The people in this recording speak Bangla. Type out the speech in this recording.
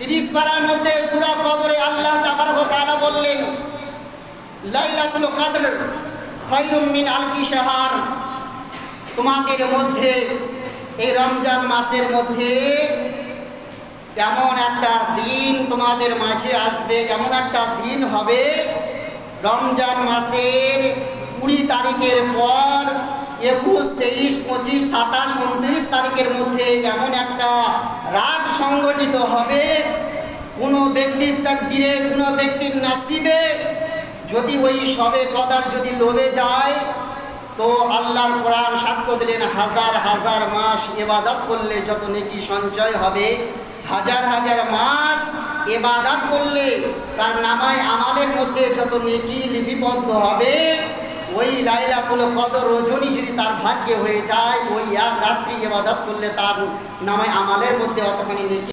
30 পারার মধ্যে সূরা কদরে আল্লাহ তাবারক ওয়া তাআলা বললেন, লাইলাতুল কদর খায়রুম মিন আলফি শাহর। তোমাদের মধ্যে এই রমজান মাসের মধ্যে এমন একটা দিন তোমাদের মাঝে আসবে, এমন একটা দিন হবে রমজান মাসের 20 তারিখের পর 21, 23, 25, 27, 29 তারিখের মধ্যে এমন একটা রাত সংগঠিত হবে, কোনো ব্যক্তির তাকদিরে, কোনো ব্যক্তির নাসিবে যদি ওই শবে কদর যদি লোভে যায়, তো আল্লাহর কোরআন সাক্ষ্য দিলেন হাজার হাজার মাস ইবাদত করলে যত নেকি সঞ্চয় হবে, হাজার হাজার মাস ইবাদত করলে তার নামায় আমালের মধ্যে যত নেকি লিপিবদ্ধ হবে, ওই লাইলাতুল কদর রজনী যদি তার ভাগ্যে হয়ে যায়, ওই এক রাত্রি ইবাদত করলে তার নামায় আমালের মধ্যে অতখানি নেকি